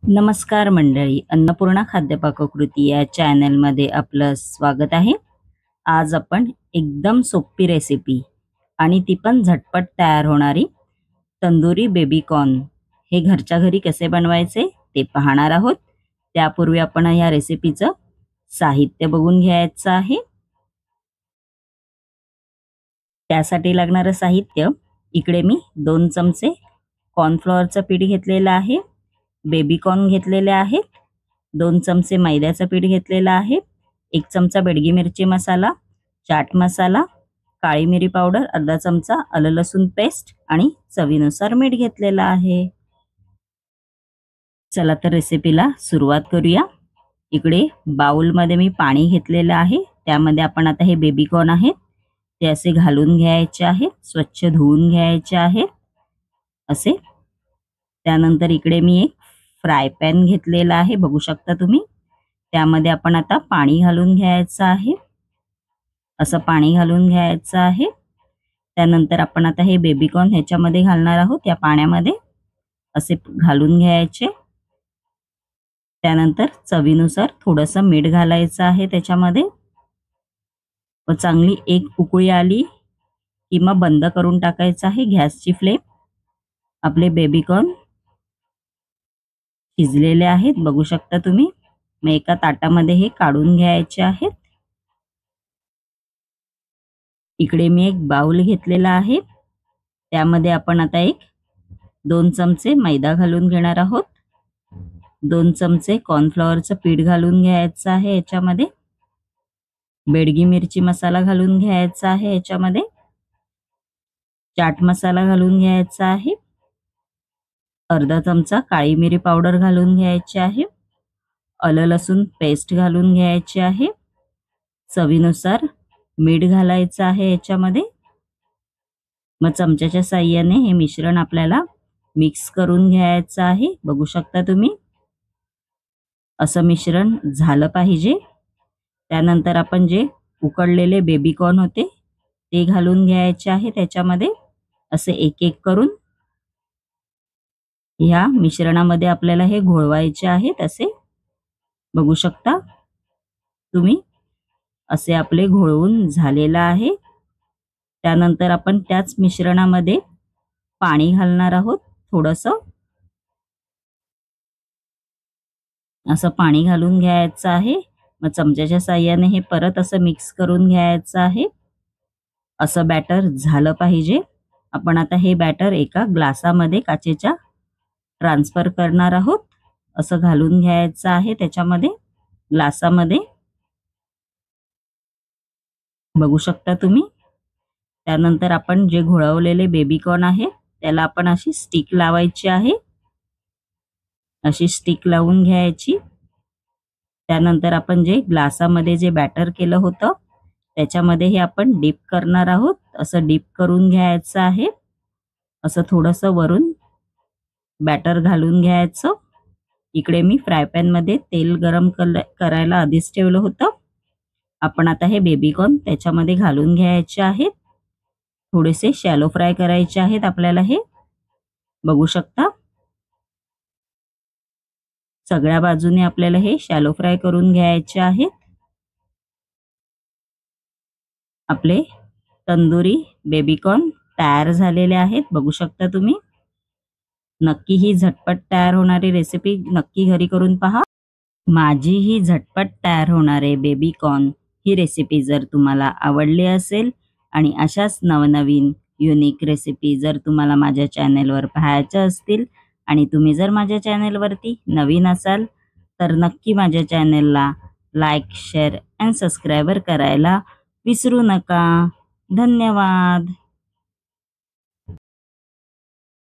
नमस्कार मंडळी, अन्नपूर्णा खाद्यपाककृती या चॅनलमध्ये आपलं स्वागत आहे. आज आपण एकदम सोपी रेसिपी आणि ती पण झटपट तयार होणारी तंदुरी बेबी कॉर्न हे घरच्या घरी कसे बनवायचे ते पाहणार आहोत. त्यापूर्वी आपण या रेसिपीचं साहित्य बघून घ्यायचं आहे. त्यासाठी लागणारं साहित्य इकडे मी 2 चमचे कॉर्नफ्लॉवरचं पीठ घेतलेलं आहे, बेबी कॉर्न घेतलेले आहेत, 2 चमचे मैद्याचं पीठ घेतलेलं आहे, 1 चमचा बेडगी मिरची मसाला, चाट मसाला, काळी मिरी पावडर अर्धा चमचा, आलं लसूण पेस्ट आणि चवीनुसार मीठ घेतलेलं आहे. चला तर रेसिपीला सुरुवात करूया. इकडे बाउलमध्ये मी पाणी घेतलेलं आहे. त्यामध्ये आपण आता हे बेबी कॉर्न आहेत ते असे घालून घ्यायचे आहेत, स्वच्छ धुवून घ्यायचे आहेत असे. त्यानंतर इकडे मी एक फ्राय पॅन घेतलेला आहे, बघू शकता तुम्ही. त्यामध्ये आपण आता पाणी घालून घ्यायचं आहे, असं पाणी घालून घ्यायचं आहे. त्यानंतर आपण आता हे बेबी कॉर्न ह्याच्यामध्ये घालणार आहोत, या पाण्यामध्ये असे घालून घ्यायचे. त्यानंतर चवीनुसार थोडंसं मीठ घालायचं आहे त्याच्यामध्ये व चांगली एक उकळी आली की मग बंद करून टाकायचं आहे गॅसची फ्लेम. आपले बेबी कॉर्न शिजलेले आहेत, बघू शकता तुम्ही. मग एका ताटामध्ये हे काढून घ्यायचे आहेत. इकडे मी एक बाउल घेतलेला आहे. त्यामध्ये आपण आता 2 चमचे मैदा घालून घेणार आहोत, 2 चमचे कॉर्नफ्लॉवरचं पीठ घालून घ्यायचं आहे याच्यामध्ये, बेडगी मिरची मसाला घालून घ्यायचा आहे याच्यामध्ये, चाट मसाला घालून घ्यायचा आहे, अर्धा चमचा काळी मिरी पावडर घालून घ्यायची आहे, आलं लसूण पेस्ट घालून घ्यायची आहे, चवीनुसार मीठ घालायचं आहे याच्यामध्ये. मग चमच्याच्या साहाय्याने हे मिश्रण आपल्याला मिक्स करून घ्यायचं आहे, बघू शकता तुम्ही. असं मिश्रण झालं पाहिजे. त्यानंतर आपण जे उकडलेले बेबी कॉर्न होते ते घालून घ्यायचे आहे त्याच्यामध्ये, असे एक एक करून ह्या मिश्रणामध्ये आपल्याला हे घोळवायचे आहेत असे, बघू शकता तुम्ही. असे आपले घोळवून झालेलं आहे. त्यानंतर आपण त्याच मिश्रणामध्ये पाणी घालणार आहोत थोडंसं, असं पाणी घालून घ्यायचं आहे. मग चमच्याच्या साहाय्याने हे परत असं मिक्स करून घ्यायचं आहे. असं बॅटर झालं पाहिजे. आपण आता हे बॅटर एका ग्लासामध्ये काचेच्या ट्रान्सफर करणार आहोत. असं घालून घ्यायचं आहे त्याच्यामध्ये ग्लासामध्ये, बघू शकता तुम्ही. त्यानंतर आपण जे घोळवलेले बेबी कॉर्न आहे त्याला आपण अशी स्टिक लावायची आहे, अशी स्टिक लावून घ्यायची. त्यानंतर आपण जे ग्लासामध्ये जे बॅटर केलं होतं त्याच्यामध्ये हे आपण डीप करणार आहोत. असं डीप करून घ्यायचं आहे, असं थोडंसं वरून बॅटर घालून घ्यायचं. इकडे मी फ्राय पॅन मध्ये तेल गरम करायला आधीच ठेवलं होतं. आपण आता हे बेबी कॉर्न त्याच्यामध्ये घालून घ्यायचे आहेत. थोडेसे शॅलो फ्राय करायचे आहेत आपल्याला हे, बघू शकता. सगळ्या बाजूने आपल्याला हे शॅलो फ्राय करून घ्यायचे आहेत. आपले तंदुरी बेबी कॉर्न तयार झालेले आहेत, बघू शकता तुम्ही. नक्की ही झटपट तयार होणारी रेसिपी नक्की घरी करून पहा. माझी ही झटपट तयार होणारे बेबी कॉर्न ही रेसिपी जर तुम्हाला आवडली असेल आणि अशाच नवनवीन युनिक रेसिपी जर तुम्हाला माझ्या चॅनेलवर पाहायच्या असतील आणि तुम्ही जर माझ्या चॅनेलवरती नवीन असाल तर नक्की माझ्या चॅनेलला लाईक, शेअर अँड सबस्क्राईबर करायला विसरू नका. धन्यवाद.